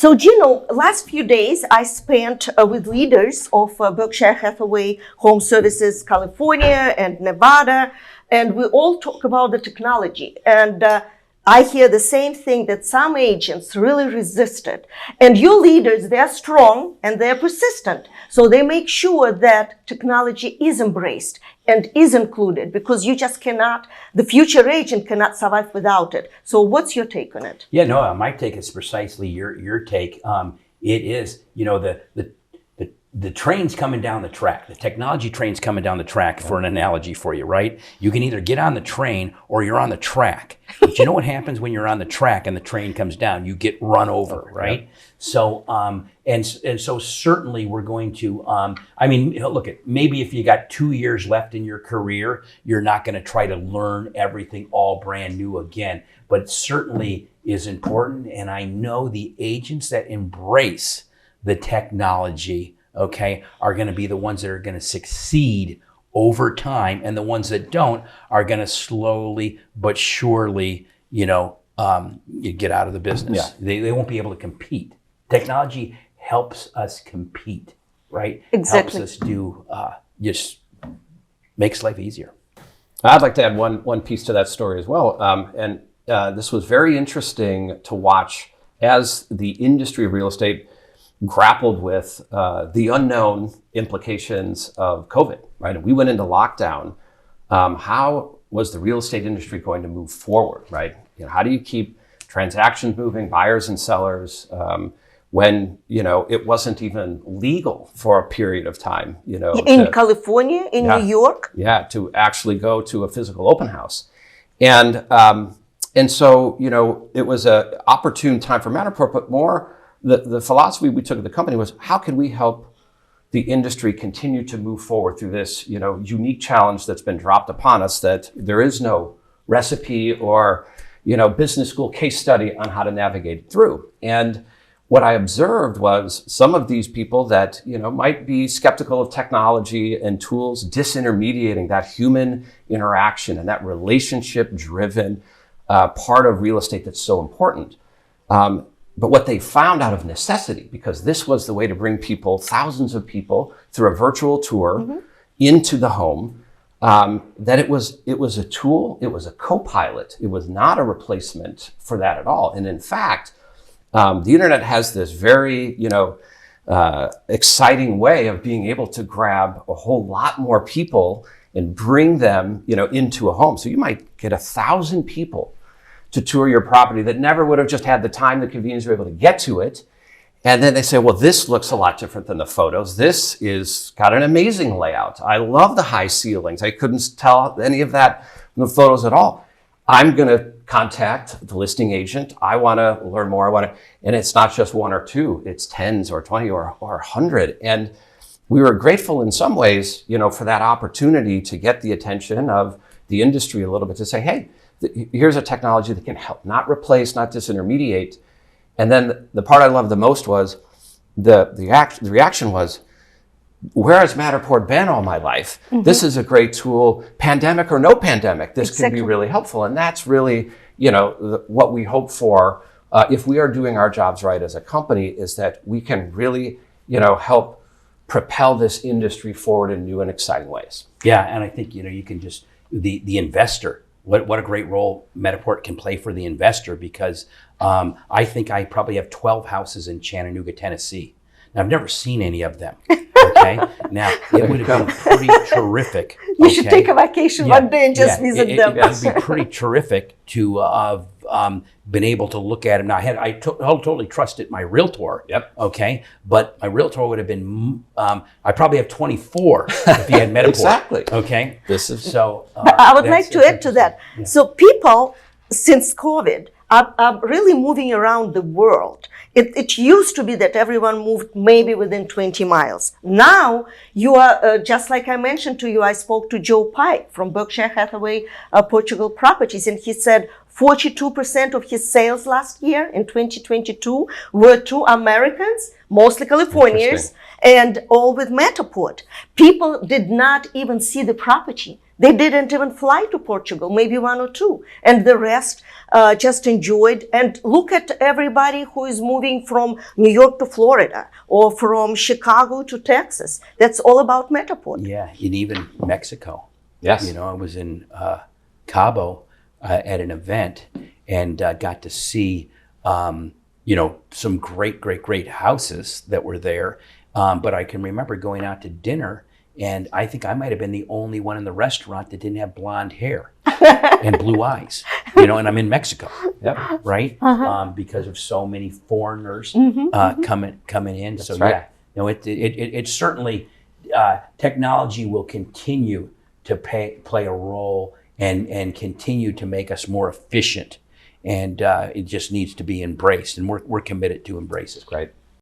So, Gino, last few days I spent with leaders of Berkshire Hathaway Home Services, California and Nevada, and we all talk about the technology. And I hear the same thing, that some agents really resisted. And your leaders, they're strong and they're persistent. So they make sure that technology is embraced and is included, because you just cannot, the future agent cannot survive without it. So what's your take on it? Yeah, no, my take is precisely your take. It is, the train's coming down the track. The technology train's coming down the track, for an analogy for you, right? You can either get on the train or you're on the track. But you know what happens when you're on the track and the train comes down? You get run over, right? Yep. So, and so certainly we're going to, look, maybe if you got 2 years left in your career, you're not going to try to learn everything all brand new again. But it certainly is important. And I know the agents that embrace the technology, okay, are going to be the ones that are going to succeed over time, and the ones that don't are going to slowly but surely, you get out of the business. Yeah. They won't be able to compete. Technology helps us compete, right? Exactly. Helps us do, just makes life easier. I'd like to add one piece to that story as well. This was very interesting to watch as the industry of real estate grappled with the unknown implications of COVID, right? And we went into lockdown. How was the real estate industry going to move forward, right? How do you keep transactions moving, buyers and sellers, when, it wasn't even legal for a period of time, in California, in New York? Yeah, to actually go to a physical open house. And so, it was an opportune time for Matterport, but more the philosophy we took at the company was, how can we help the industry continue to move forward through this, unique challenge that's been dropped upon us, that there is no recipe or, business school case study on how to navigate through. And what I observed was some of these people that, might be skeptical of technology and tools, disintermediating that human interaction and that relationship-driven part of real estate that's so important. But what they found out of necessity, because this was the way to bring people, thousands of people, through a virtual tour into the home, that it was a tool, it was a co-pilot. It was not a replacement for that at all. And in fact, the internet has this very, exciting way of being able to grab a whole lot more people and bring them, into a home. So you might get 1,000 people to tour your property that never would have just had the time, the convenience, to be able to get to it. And then they say, well, this looks a lot different than the photos. This is got an amazing layout. I love the high ceilings. I couldn't tell any of that from the photos at all. I'm going to contact the listing agent. I want to learn more. And it's not just one or two, it's tens or 20 or 100. And we were grateful in some ways, for that opportunity to get the attention of the industry a little bit, to say, hey, here's a technology that can help, not replace, not disintermediate. And then the part I loved the most was the reaction was, where has Matterport been all my life? This is a great tool, pandemic or no pandemic. This can be really helpful. And that's really, what we hope for if we are doing our jobs right as a company, is that we can really, help propel this industry forward in new and exciting ways. Yeah, and I think, you can just, the investor, what a great role Matterport can play for the investor, because I think I probably have 12 houses in Chattanooga, Tennessee. Now, I've never seen any of them. Okay. Now, it would have been pretty terrific. You should take a vacation one day and just visit them. It would be pretty terrific to have been able to look at them. Now, I totally trusted my realtor. Yep. Okay. But my realtor would have been, I probably have 24 if he had Matterport. Exactly. Okay. This is so. But I would like to add to that. Yeah. So people, since COVID, are really moving around the world. It used to be that everyone moved maybe within 20 miles. Now you are, just like I mentioned to you, I spoke to Joe Pike from Berkshire Hathaway Portugal Properties, and he said 42% of his sales last year in 2022 were to Americans, mostly Californians, and all with Matterport. People did not even see the property. They didn't even fly to Portugal, maybe one or two. And the rest just enjoyed. And look at everybody who is moving from New York to Florida or from Chicago to Texas. That's all about Matterport. Yeah, and even Mexico. Yes. You know, I was in Cabo at an event and got to see, you know, some great houses that were there. But I can remember going out to dinner, and I think I might have been the only one in the restaurant that didn't have blonde hair and blue eyes. You know, and I'm in Mexico, Yep. right? Because of so many foreigners coming in. So right. yeah, no, it certainly technology will continue to play a role and continue to make us more efficient. And it just needs to be embraced, and we're committed to embrace it. Right.